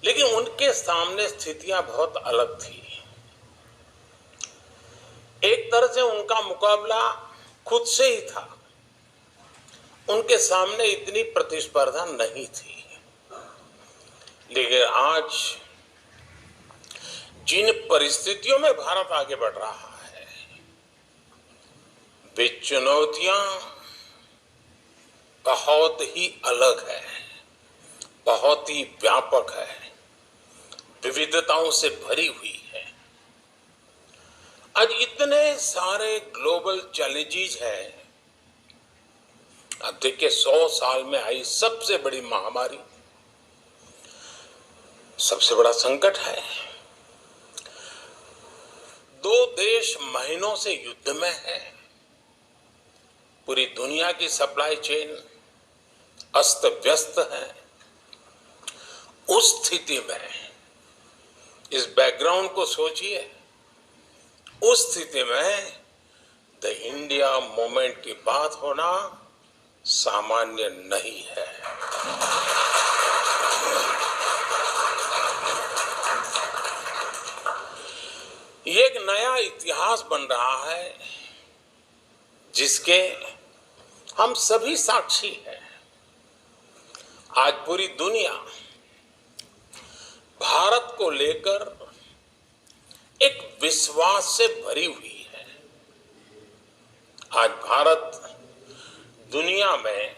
लेकिन उनके सामने स्थितियां बहुत अलग थी। एक तरह से उनका मुकाबला खुद से ही था, उनके सामने इतनी प्रतिस्पर्धा नहीं थी। लेकिन आज जिन परिस्थितियों में भारत आगे बढ़ रहा है, वे चुनौतियां बहुत ही अलग है, बहुत ही व्यापक है, विविधताओं से भरी हुई है। आज इतने सारे ग्लोबल चैलेंजेस हैं। अब देखिए, 100 साल में आई सबसे बड़ी महामारी, सबसे बड़ा संकट है। 2 देश महीनों से युद्ध में है। पूरी दुनिया की सप्लाई चेन अस्त व्यस्त है। उस स्थिति में इस बैकग्राउंड को सोचिए। उस स्थिति में द इंडिया मूवमेंट की बात होना सामान्य नहीं है। ये एक नया इतिहास बन रहा है जिसके हम सभी साक्षी हैं। आज पूरी दुनिया भारत को लेकर एक विश्वास से भरी हुई है। आज भारत दुनिया में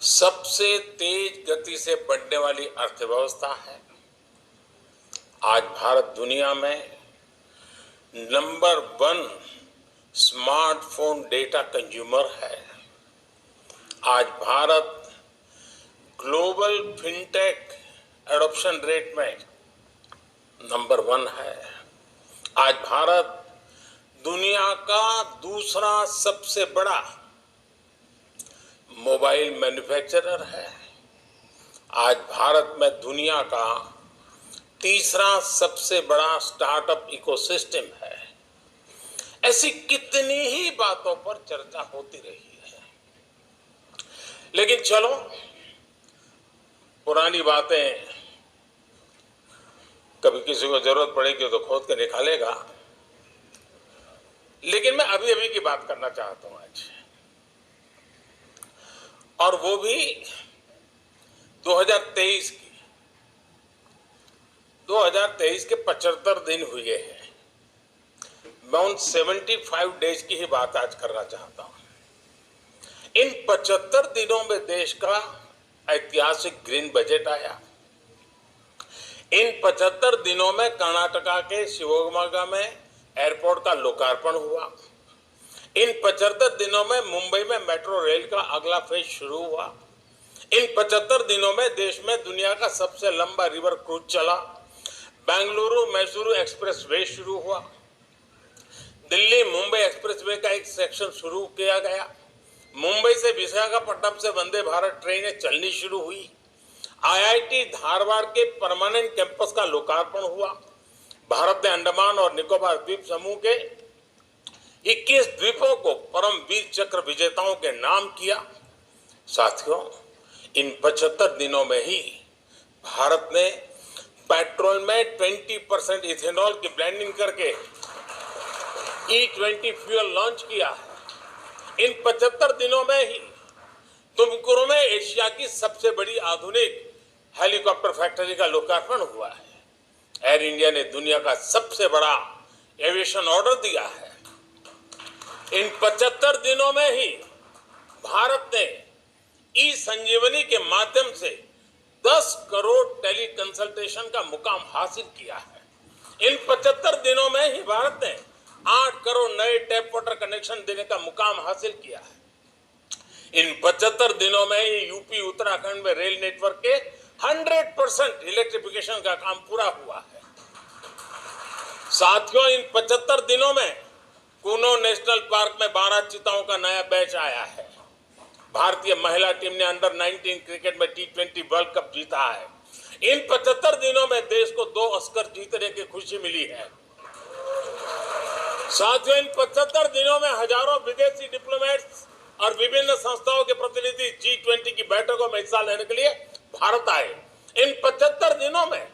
सबसे तेज गति से बढ़ने वाली अर्थव्यवस्था है। आज भारत दुनिया में नंबर 1 स्मार्टफोन डेटा कंज्यूमर है। आज Bharat global fintech adoption rate में नंबर 1 है। आज भारत दुनिया का दूसरा सबसे बड़ा मोबाइल मैन्युफैक्चरर है। आज भारत में दुनिया का तीसरा सबसे बड़ा स्टार्टअप इकोसिस्टम है। ऐसी कितनी ही बातों पर चर्चा होती रही है। लेकिन चलो, पुरानी बातें कभी किसी को जरूरत पड़ेगी तो खोद के निकालेगा। लेकिन मैं अभी अभी की बात करना चाहता हूं आज, और वो भी 2023 की। 2023 के 75 दिन हुए हैं। मैं उन 75 डेज की ही बात आज करना चाहता हूं। इन 75 दिनों में देश का ऐतिहासिक ग्रीन बजट आया। इन 75 दिनों में कर्नाटका के शिवमोगा में एयरपोर्ट का लोकार्पण हुआ। इन 75 दिनों में मुंबई में मेट्रो रेल का अगला फेज शुरू हुआ। इन 75 दिनों में देश में दुनिया का सबसे लंबा रिवर क्रूज चला। बेंगलुरु मैसूरू एक्सप्रेसवे शुरू हुआ। दिल्ली मुंबई एक्सप्रेसवे का एक सेक्शन शुरू किया गया। मुंबई से विशाखापट्टनम से वंदे भारत ट्रेनें चलनी शुरू हुई। आईआईटी धारवाड़ के परमानेंट कैंपस का लोकार्पण हुआ। भारत ने अंडमान और निकोबार द्वीप समूह के 21 द्वीपों को परम वीर चक्र विजेताओं के नाम किया। साथियों, इन 75 दिनों में ही भारत ने पेट्रोल में 20% इथेनॉल की ब्लेंडिंग करके E20 फ्यूल लॉन्च किया है। इन 75 दिनों में ही तुमकुरू में एशिया की सबसे बड़ी आधुनिक हेलीकॉप्टर फैक्ट्री का लोकार्पण हुआ है। एयर इंडिया ने दुनिया का सबसे बड़ा एविएशन ऑर्डर दिया है। इन 75 दिनों में ही भारत ने ई संजीवनी के माध्यम से 10 करोड़ टेली कंसल्टेशन का मुकाम हासिल किया है। इन 75 दिनों में ही भारत ने 8 करोड़ नए टैप वाटर कनेक्शन देने का मुकाम हासिल किया है। इन 75 दिनों में ही यूपी उत्तराखंड में रेल नेटवर्क के 100% इलेक्ट्रिफिकेशन का काम पूरा हुआ है। साथियों, इन 75 दिनों में कूनो नेशनल पार्क में 12 चीताओं का नया बैच आया है। भारतीय महिला टीम ने अंडर 19 क्रिकेट में T20 वर्ल्ड कप जीता है। इन 75 दिनों में देश को 2 ऑस्कर जीतने की खुशी मिली है। साथियों, इन 75 दिनों में हजारों विदेशी डिप्लोमेट्स और विभिन्न संस्थाओं के प्रतिनिधि G20 की बैठकों में हिस्सा लेने के लिए भारत आए। इन 75 दिनों में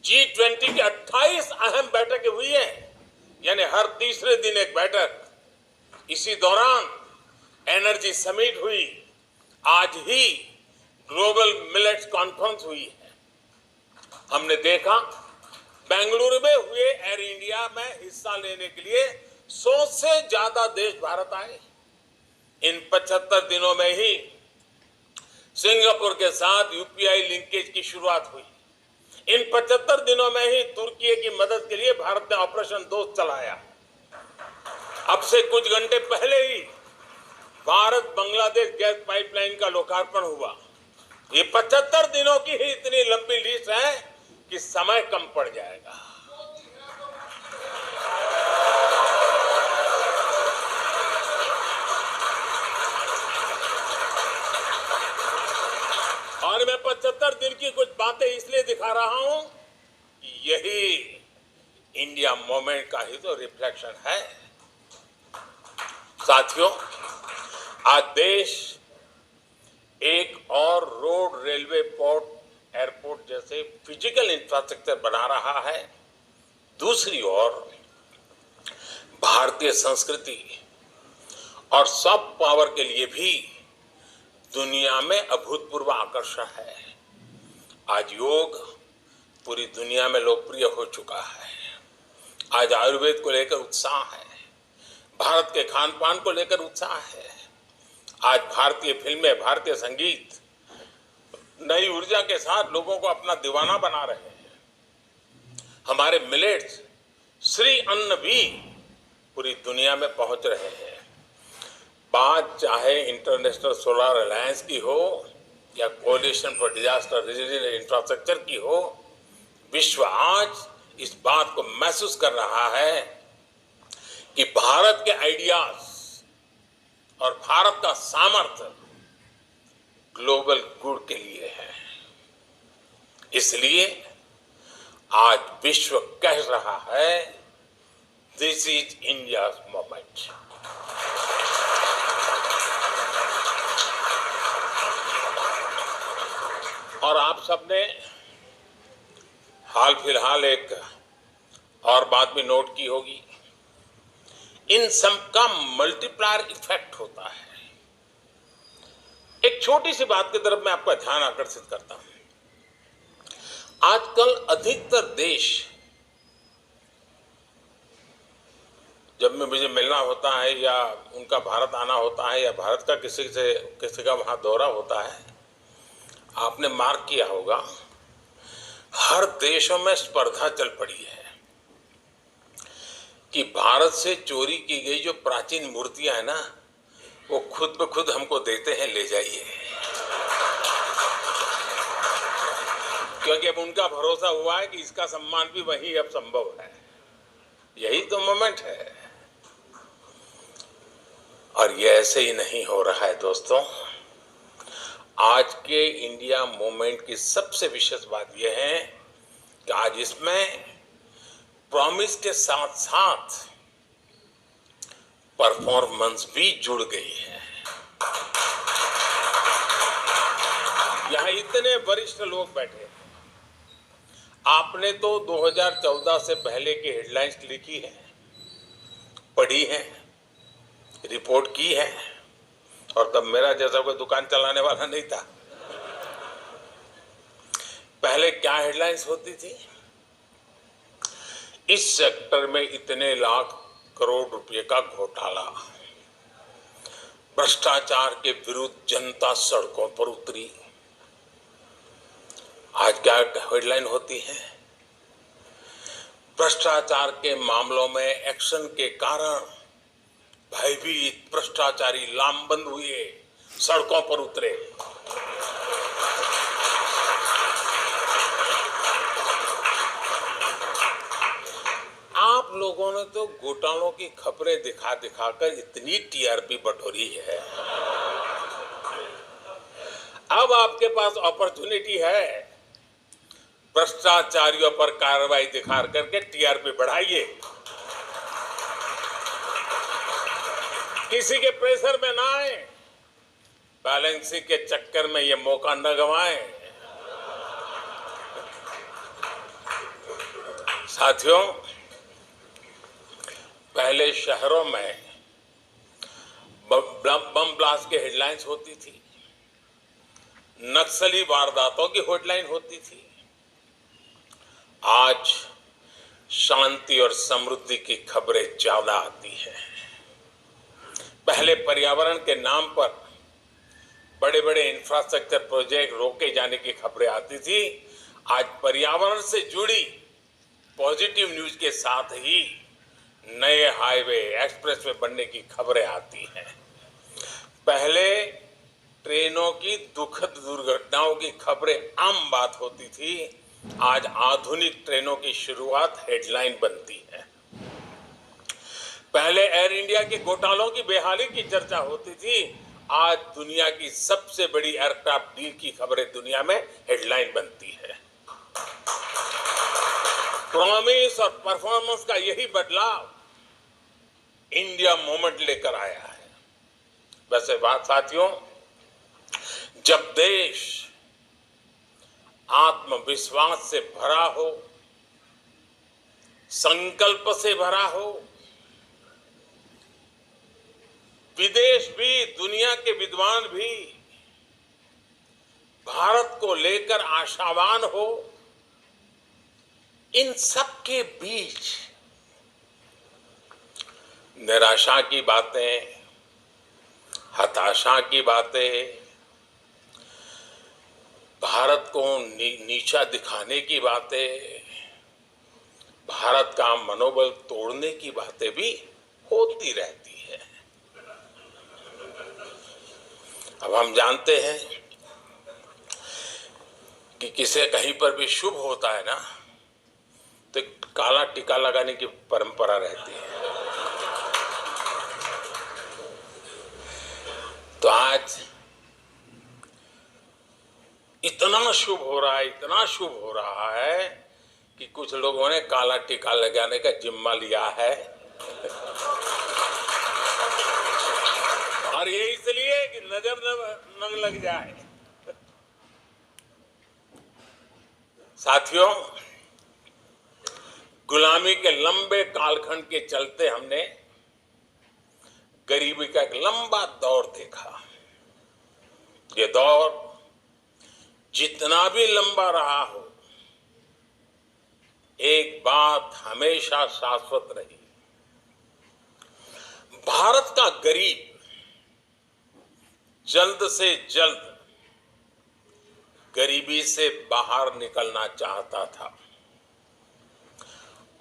G20 की 28 अहम बैठकें हुई हैं, यानी हर तीसरे दिन एक बैठक। इसी दौरान एनर्जी समिट हुई, आज ही ग्लोबल मिलेट्स कॉन्फ्रेंस हुई है। हमने देखा बेंगलुरु में हुए एयर इंडिया में हिस्सा लेने के लिए 100 से ज्यादा देश भारत आए। इन 75 दिनों में ही सिंगापुर के साथ यूपीआई लिंकेज की शुरुआत हुई। इन 75 दिनों में ही तुर्की की मदद के लिए भारत ने ऑपरेशन दोस्त चलाया। अब से कुछ घंटे पहले ही भारत बांग्लादेश गैस पाइपलाइन का लोकार्पण हुआ। ये 75 दिनों की ही इतनी लंबी लिस्ट है कि समय कम पड़ जाएगा। और मैं 75 दिन की कुछ बातें इसलिए दिखा रहा हूं कि यही इंडिया मूवमेंट का ही तो रिफ्लेक्शन है। साथियों, आज देश एक और रोड, रेलवे, पोर्ट, एयरपोर्ट जैसे फिजिकल इंफ्रास्ट्रक्चर बना रहा है। दूसरी ओर भारतीय संस्कृति और सॉफ्ट पावर के लिए भी दुनिया में अभूतपूर्व आकर्षण है। आज योग पूरी दुनिया में लोकप्रिय हो चुका है। आज आयुर्वेद को लेकर उत्साह है, भारत के खान पान को लेकर उत्साह है। आज भारतीय फिल्में, भारतीय संगीत नई ऊर्जा के साथ लोगों को अपना दीवाना बना रहे हैं। हमारे मिलेट्स, श्री अन्न भी पूरी दुनिया में पहुंच रहे हैं। बात चाहे इंटरनेशनल सोलर अलायंस की हो या coalition for disaster resilient infrastructure की हो, विश्व आज इस बात को महसूस कर रहा है कि भारत के आइडियाज और भारत का सामर्थ्य ग्लोबल गुड के लिए है। इसलिए आज विश्व कह रहा है, दिस इज इंडियाज मूवमेंट। और आप सबने हाल फिलहाल एक और बात भी नोट की होगी, इन सब का मल्टीप्लायर इफेक्ट होता है। एक छोटी सी बात की तरफ मैं आपका ध्यान आकर्षित करता हूं। आजकल अधिकतर देश, जब में मुझे मिलना होता है या उनका भारत आना होता है या भारत का किसी का वहां दौरा होता है, आपने मार्क किया होगा हर देशों में स्पर्धा चल पड़ी है कि भारत से चोरी की गई जो प्राचीन मूर्तियां हैं ना, वो खुद ब खुद हमको देते हैं, ले जाइए। क्योंकि अब उनका भरोसा हुआ है कि इसका सम्मान भी वही अब संभव है। यही तो मोमेंट है। और ये ऐसे ही नहीं हो रहा है दोस्तों। आज के इंडिया मूवमेंट की सबसे विशेष बात यह है कि आज इसमें प्रॉमिस के साथ साथ परफॉर्मेंस भी जुड़ गई है। यहां इतने वरिष्ठ लोग बैठे हैं। आपने तो 2014 से पहले की हेडलाइंस लिखी है, पढ़ी है, रिपोर्ट की है, और तब मेरा जैसा कोई दुकान चलाने वाला नहीं था। पहले क्या हेडलाइंस होती थी? इस सेक्टर में इतने लाख करोड़ रुपए का घोटाला, भ्रष्टाचार के विरुद्ध जनता सड़कों पर उतरी। आज क्या हेडलाइन होती है? भ्रष्टाचार के मामलों में एक्शन के कारण भयभीत भ्रष्टाचारी लामबंद हुए, सड़कों पर उतरे। आप लोगों ने तो घोटालों की खबरें दिखा दिखाकर इतनी टीआरपी बटोरी है। अब आपके पास अपॉर्चुनिटी है, भ्रष्टाचारियों पर कार्रवाई दिखा करके टीआरपी बढ़ाइए। किसी के प्रेशर में ना आए, बैलेंसिंग के चक्कर में ये मौका न गंवाएं। साथियों, पहले शहरों में बम ब्लास्ट की हेडलाइंस होती थी, नक्सली वारदातों की हेडलाइन होती थी। आज शांति और समृद्धि की खबरें ज्यादा आती है। पहले पर्यावरण के नाम पर बड़े बड़े इंफ्रास्ट्रक्चर प्रोजेक्ट रोके जाने की खबरें आती थी। आज पर्यावरण से जुड़ी पॉजिटिव न्यूज के साथ ही नए हाईवे, एक्सप्रेसवे बनने की खबरें आती हैं। पहले ट्रेनों की दुखद दुर्घटनाओं की खबरें आम बात होती थी। आज आधुनिक ट्रेनों की शुरुआत हेडलाइन बनती है। पहले एयर इंडिया के घोटालों की बेहाली की चर्चा होती थी। आज दुनिया की सबसे बड़ी एयरक्राफ्ट डील की खबरें दुनिया में हेडलाइन बनती है। प्रॉमिस और परफॉर्मेंस का यही बदलाव इंडिया मोमेंट लेकर आया है। वैसे बात साथियों, जब देश आत्मविश्वास से भरा हो, संकल्प से भरा हो, विदेश भी, दुनिया के विद्वान भी भारत को लेकर आशावान हो, इन सब के बीच निराशा की बातें, हताशा की बातें, भारत को नीचा दिखाने की बातें, भारत का मनोबल तोड़ने की बातें भी होती रहती है। अब हम जानते हैं कि किसी कहीं पर भी शुभ होता है ना, तो काला टीका लगाने की परंपरा रहती है। तो आज इतना शुभ हो रहा है, इतना शुभ हो रहा है कि कुछ लोगों ने काला टीका लगाने का जिम्मा लिया है। और ये इसलिए कि नजर न लग जाए। साथियों, गुलामी के लंबे कालखंड के चलते हमने गरीबी का एक लंबा दौर देखा। ये दौर जितना भी लंबा रहा हो, एक बात हमेशा शाश्वत रही, भारत का गरीब जल्द से जल्द गरीबी से बाहर निकलना चाहता था।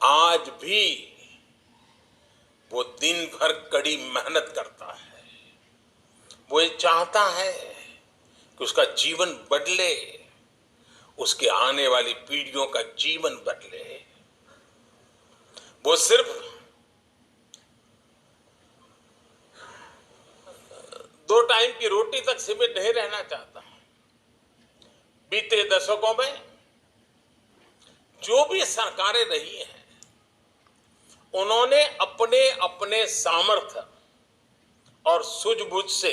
आज भी वो दिन भर कड़ी मेहनत करता है। वो ये चाहता है कि उसका जीवन बदले, उसके आने वाली पीढ़ियों का जीवन बदले। वो सिर्फ 2 टाइम की रोटी तक सीमित नहीं रहना चाहता। बीते दशकों में जो भी सरकारें रही हैं, उन्होंने अपने अपने सामर्थ्य और सूझबूझ से